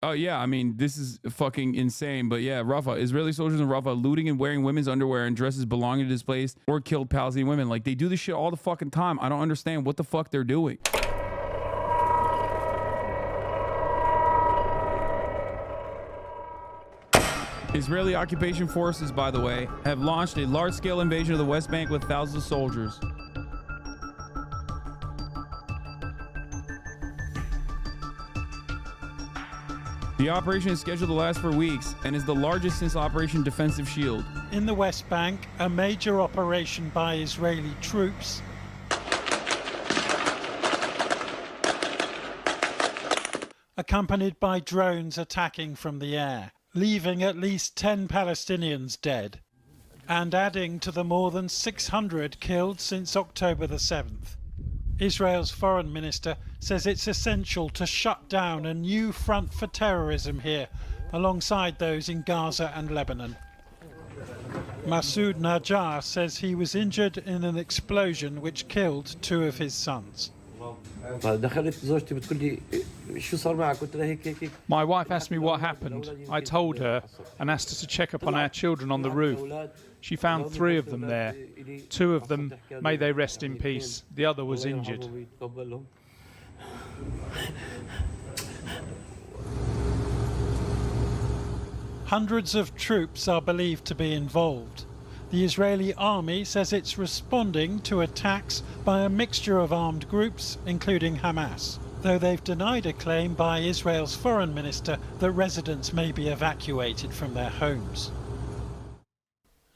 Oh, yeah. I mean, this is fucking insane. But yeah, Rafah. Israeli soldiers in Rafah looting and wearing women's underwear and dresses belonging to displaced or killed Palestinian women. Like, they do this shit all the fucking time. I don't understand what the fuck they're doing. Israeli occupation forces, by the way, have launched a large-scale invasion of the West Bank with thousands of soldiers. The operation is scheduled to last for weeks and is the largest since Operation Defensive Shield. In the West Bank, a major operation by Israeli troops accompanied by drones attacking from the air, leaving at least 10 Palestinians dead and adding to the more than 600 killed since October the 7th. Israel's foreign minister says it's essential to shut down a new front for terrorism here, alongside those in Gaza and Lebanon. Masoud Najjar says he was injured in an explosion which killed 2 of his sons. My wife asked me what happened. I told her and asked her to check up on our children on the roof. She found 3 of them there. 2 of them, may they rest in peace. The other was injured. Hundreds of troops are believed to be involved. The Israeli army says it's responding to attacks by a mixture of armed groups, including Hamas, though they've denied a claim by Israel's foreign minister that residents may be evacuated from their homes.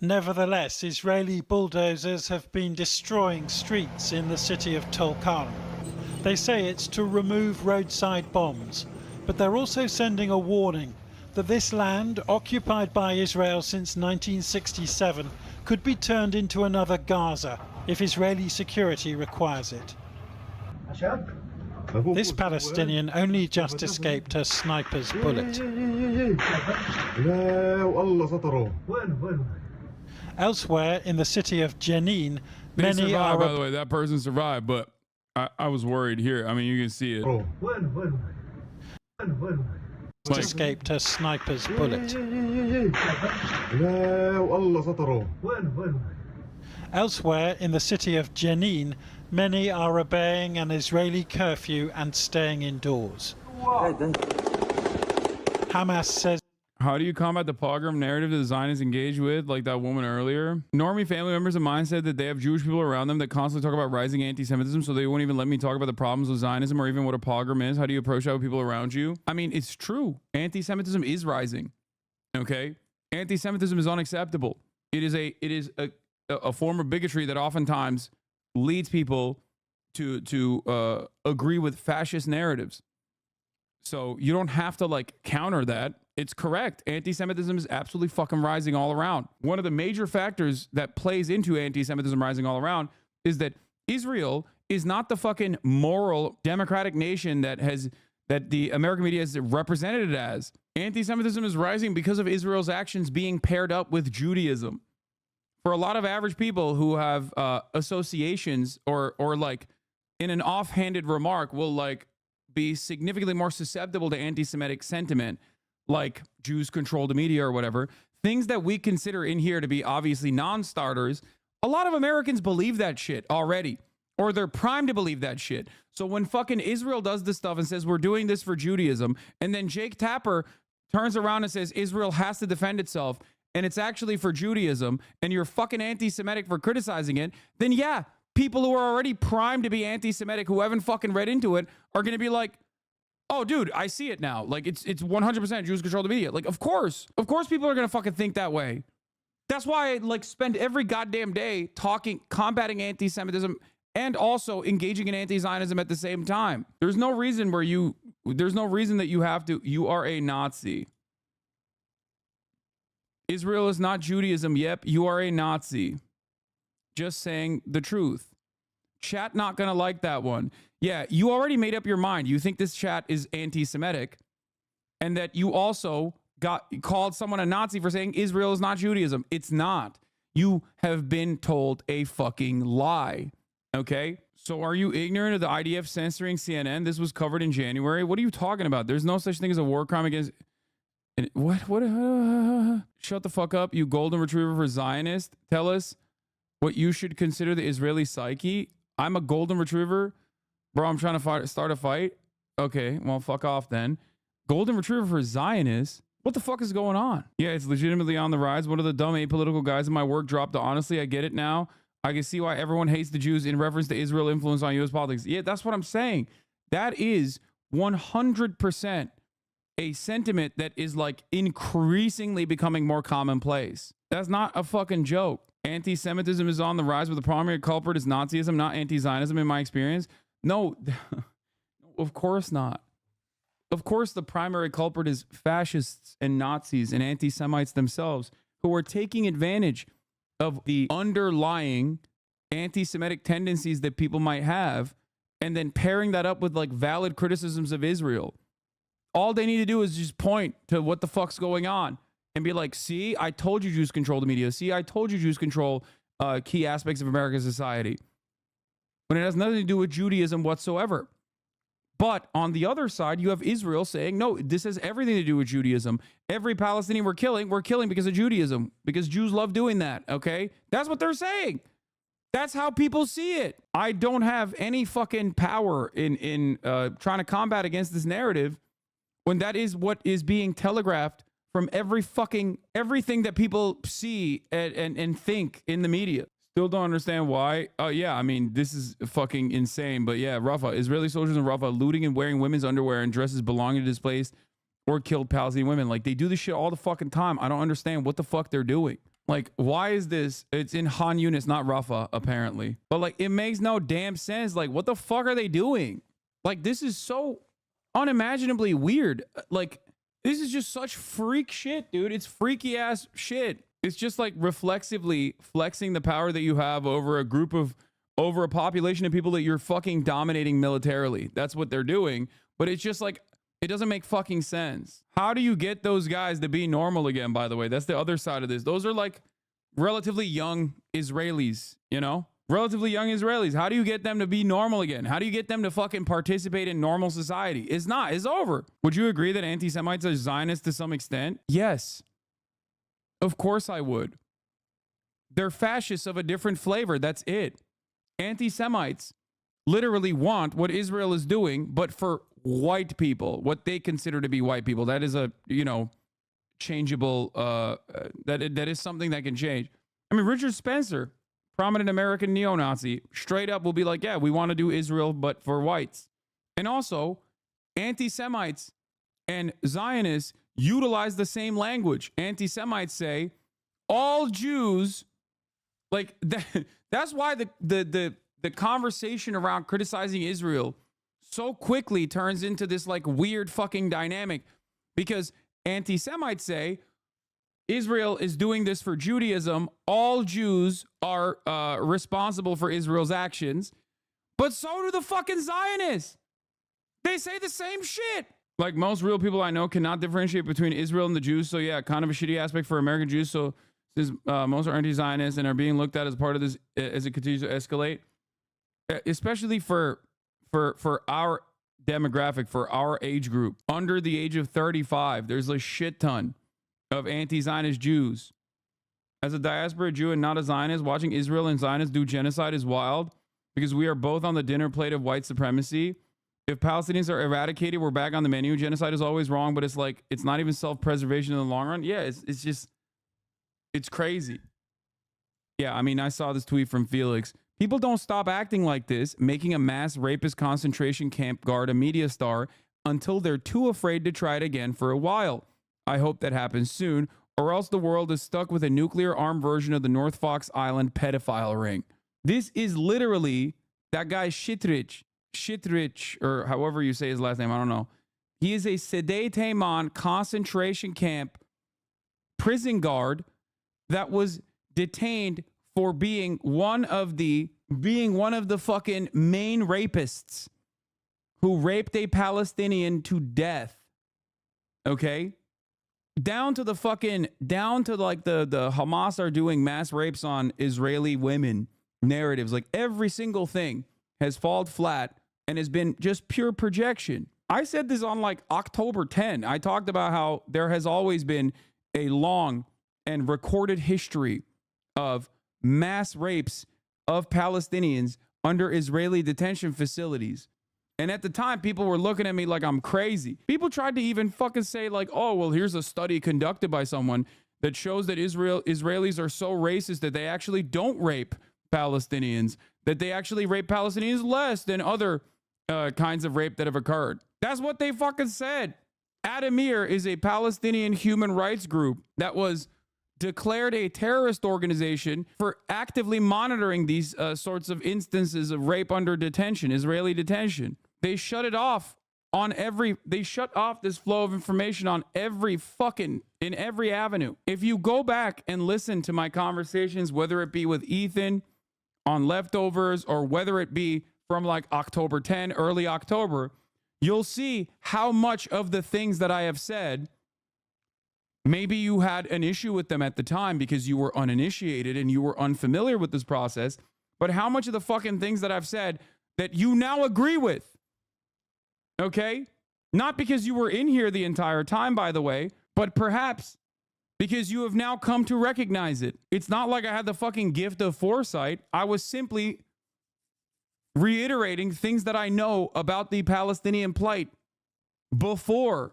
Nevertheless, Israeli bulldozers have been destroying streets in the city of Tulkarm. They say it's to remove roadside bombs, but they're also sending a warning that this land, occupied by Israel since 1967, could be turned into another Gaza if Israeli security requires it. This Palestinian only just escaped a sniper's bullet. Elsewhere in the city of Jenin, many are... By the way, that person survived, but I was worried here. I mean, you can see it. Escaped a sniper's bullet. Elsewhere in the city of Jenin, many are obeying an Israeli curfew and staying indoors. Hamas says... How do you combat the pogrom narrative that the Zionists engage with, like that woman earlier? Normie family members of mine said that they have Jewish people around them that constantly talk about rising anti-Semitism, so they won't even let me talk about the problems with Zionism or even what a pogrom is. How do you approach that with people around you? I mean, it's true. Anti-Semitism is rising. Okay? Anti-Semitism is unacceptable. It is a form of bigotry that oftentimes leads people to agree with fascist narratives. So you don't have to like counter that. It's correct. Anti-Semitism is absolutely fucking rising all around. One of the major factors that plays into anti-Semitism rising all around is that Israel is not the fucking moral democratic nation that the American media has represented it as. Anti-Semitism is rising because of Israel's actions being paired up with Judaism. For a lot of average people who have associations or like in an offhanded remark will like be significantly more susceptible to anti-Semitic sentiment, like Jews control the media or whatever, things that we consider in here to be obviously non-starters. A lot of Americans believe that shit already, or they're primed to believe that shit. So when fucking Israel does this stuff and says we're doing this for Judaism, and then Jake Tapper turns around and says Israel has to defend itself and it's actually for Judaism, and you're fucking anti-Semitic for criticizing it, then yeah, people who are already primed to be anti-Semitic who haven't fucking read into it are going to be like, oh, dude, I see it now. Like, it's 100% Jews control the media. Like, of course people are going to fucking think that way. That's why I, like, spend every goddamn day combating anti-Semitism and also engaging in anti-Zionism at the same time. There's no reason that you are a Nazi. Israel is not Judaism. Yep, you are a Nazi. Just saying the truth. Chat not gonna like that one. Yeah, you already made up your mind. You think this chat is anti-Semitic, and that you also called someone a Nazi for saying Israel is not Judaism. It's not. You have been told a fucking lie. Okay? So are you ignorant of the IDF censoring CNN? This was covered in January. What are you talking about? There's no such thing as a war crime against... What? Shut the fuck up, you golden retriever for Zionist. Tell us what you should consider the Israeli psyche. I'm a golden retriever? Bro, I'm trying to start a fight? Okay, well, fuck off then. Golden retriever for Zionists? What the fuck is going on? Yeah, it's legitimately on the rise. One of the dumb apolitical guys in my work dropped the honestly, I get it now. I can see why everyone hates the Jews in reference to Israel influence on U.S. politics. Yeah, that's what I'm saying. That is 100% a sentiment that is like increasingly becoming more commonplace. That's not a fucking joke. Anti-Semitism is on the rise, but the primary culprit is Nazism, not anti-Zionism in my experience. No, of course not. Of course, the primary culprit is fascists and Nazis and anti-Semites themselves who are taking advantage of the underlying anti-Semitic tendencies that people might have and then pairing that up with like valid criticisms of Israel. All they need to do is just point to what the fuck's going on and be like, see, I told you Jews control the media. See, I told you Jews control key aspects of American society. When it has nothing to do with Judaism whatsoever. But on the other side, you have Israel saying, no, this has everything to do with Judaism. Every Palestinian we're killing because of Judaism, because Jews love doing that, okay? That's what they're saying. That's how people see it. I don't have any fucking power in trying to combat against this narrative when that is what is being telegraphed from everything that people see and think in the media. Still don't understand why. Yeah, I mean, this is fucking insane. But yeah, Rafah, Israeli soldiers in Rafah looting and wearing women's underwear and dresses belonging to displaced or killed Palestinian women. Like, they do this shit all the fucking time. I don't understand what the fuck they're doing. Like, why is this? It's in Han Yunis, not Rafah, apparently. But like, it makes no damn sense. Like, what the fuck are they doing? Like, this is so unimaginably weird. Like, this is just such freak shit, dude. It's freaky ass shit. It's just like reflexively flexing the power that you have over a population of people that you're fucking dominating militarily. That's what they're doing. But it's just like, it doesn't make fucking sense. How do you get those guys to be normal again, by the way? That's the other side of this. Those are like relatively young Israelis, you know? Relatively young Israelis. How do you get them to be normal again? How do you get them to fucking participate in normal society? It's not. It's over. Would you agree that anti-Semites are Zionists to some extent? Yes. Of course I would. They're fascists of a different flavor. That's it. Anti-Semites literally want what Israel is doing, but for white people, what they consider to be white people. That is a, you know, changeable, that is something that can change. I mean, Richard Spencer, prominent American neo-Nazi, straight up will be like, yeah, we want to do Israel, but for whites. And also, anti-Semites and Zionists utilize the same language. Anti-Semites say all Jews, like that's why the conversation around criticizing Israel so quickly turns into this like weird fucking dynamic, because anti-Semites say Israel is doing this for Judaism. All Jews are responsible for Israel's actions, but so do the fucking Zionists. They say the same shit. Like, most real people I know cannot differentiate between Israel and the Jews. So yeah, kind of a shitty aspect for American Jews. So since most are anti-Zionist and are being looked at as part of this as it continues to escalate, especially for our demographic, for our age group, under the age of 35, there's a shit ton of anti-Zionist Jews. As a diaspora Jew and not a Zionist, watching Israel and Zionists do genocide is wild, because we are both on the dinner plate of white supremacy. If Palestinians are eradicated, we're back on the menu. Genocide is always wrong, but it's like, it's not even self-preservation in the long run. Yeah, it's just, it's crazy. Yeah, I mean, I saw this tweet from Felix. People don't stop acting like this, making a mass rapist concentration camp guard a media star until they're too afraid to try it again for a while. I hope that happens soon, or else the world is stuck with a nuclear armed version of the North Fox Island pedophile ring. This is literally that guy Shitrich, or however you say his last name, I don't know. He is a Sede Taman concentration camp prison guard that was detained for being one of the fucking main rapists who raped a Palestinian to death. Okay? Down to like the Hamas are doing mass rapes on Israeli women narratives. Like, every single thing has fallen flat and has been just pure projection. I said this on like October 10. I talked about how there has always been a long and recorded history of mass rapes of Palestinians under Israeli detention facilities. And at the time, people were looking at me like I'm crazy. People tried to even fucking say like, oh, well, here's a study conducted by someone that shows that Israelis are so racist that they actually don't rape Palestinians, that they actually rape Palestinians less than other kinds of rape that have occurred. That's what they fucking said. Adamir is a Palestinian human rights group that was declared a terrorist organization for actively monitoring these sorts of instances of rape under detention, Israeli detention. They shut it off they shut off this flow of information on in every avenue. If you go back and listen to my conversations, whether it be with Ethan on Leftovers or whether it be from like October 10, early October, you'll see how much of the things that I have said, maybe you had an issue with them at the time because you were uninitiated and you were unfamiliar with this process, but how much of the fucking things that I've said that you now agree with. Okay? Not because you were in here the entire time, by the way, but perhaps because you have now come to recognize it. It's not like I had the fucking gift of foresight. I was simply reiterating things that I know about the Palestinian plight before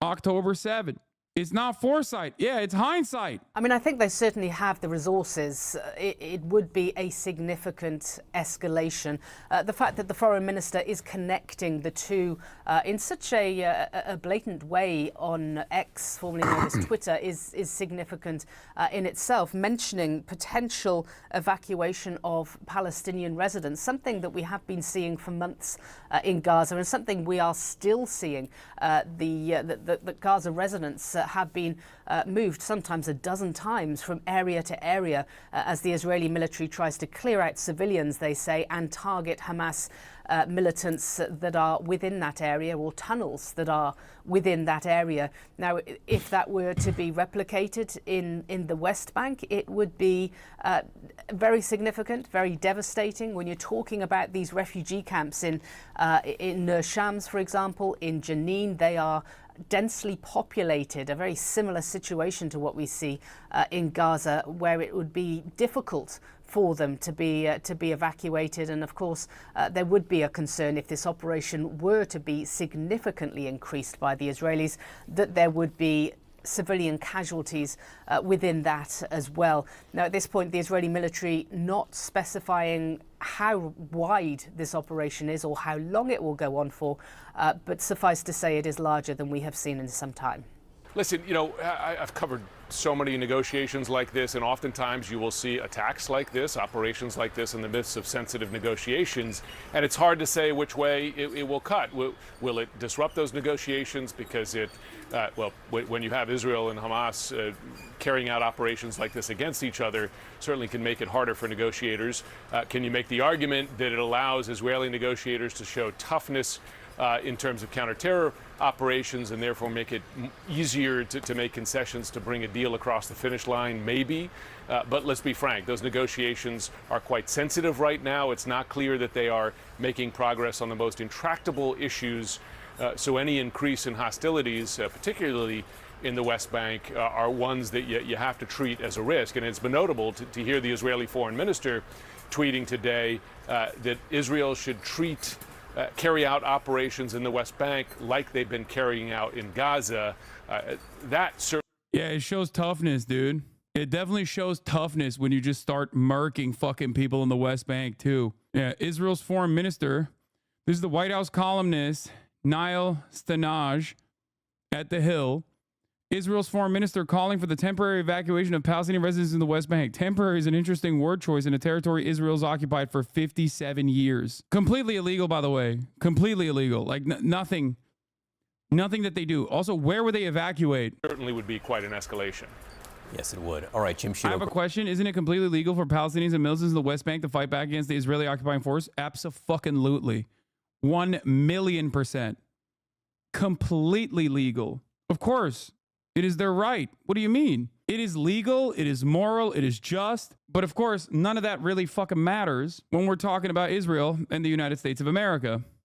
October 7th. It's not foresight. Yeah, it's hindsight. I mean, I think they certainly have the resources. It would be a significant escalation. The fact that the foreign minister is connecting the two in such a blatant way on X, formerly known as Twitter, is significant in itself. Mentioning potential evacuation of Palestinian residents, something that we have been seeing for months in Gaza, and something we are still seeing. The Gaza residents have been moved sometimes a dozen times from area to area as the Israeli military tries to clear out civilians, they say, and target Hamas militants that are within that area, or tunnels that are within that area. Now, if that were to be replicated in the West Bank, it would be very significant, very devastating. When you're talking about these refugee camps in Nur Shams, for example, in Jenin, they are densely populated, a very similar situation to what we see in Gaza, where it would be difficult for them to be evacuated. And of course, there would be a concern if this operation were to be significantly increased by the Israelis, that there would be civilian casualties within that as well. Now, at this point, the Israeli military not specifying how wide this operation is or how long it will go on for, but suffice to say it is larger than we have seen in some time. Listen, you know, I've covered so many negotiations like this, and oftentimes you will see attacks like this, operations like this in the midst of sensitive negotiations, and it's hard to say which way it will cut. Will it disrupt those negotiations because when you have Israel and Hamas carrying out operations like this against each other, certainly can make it harder for negotiators. Can you make the argument that it allows Israeli negotiators to show toughness in terms of counterterror operations, and therefore make it easier to make concessions to bring a deal across the finish line? Maybe. But let's be frank, those negotiations are quite sensitive right now. It's not clear that they are making progress on the most intractable issues. So any increase in hostilities, particularly in the West Bank, are ones that you have to treat as a risk. And it's been notable to hear the Israeli foreign minister tweeting today that Israel should carry out operations in the West Bank like they've been carrying out in Gaza. Yeah, it shows toughness, dude. It definitely shows toughness when you just start murking fucking people in the West Bank, too. Yeah, Israel's foreign minister, this is the White House columnist, Niall Stanaj at The Hill. Israel's foreign minister calling for the temporary evacuation of Palestinian residents in the West Bank. Temporary is an interesting word choice in a territory Israel's occupied for 57 years. Completely illegal, by the way. Completely illegal. Like nothing that they do. Also, where would they evacuate? Certainly would be quite an escalation. Yes, it would. All right, Jim Shudo. I have a question. Isn't it completely legal for Palestinians and militants in the West Bank to fight back against the Israeli occupying force? Abso-fucking-lutely. 1,000,000%. Completely legal. Of course. It is their right. What do you mean? It is legal, it is moral, it is just. But of course, none of that really fucking matters when we're talking about Israel and the United States of America.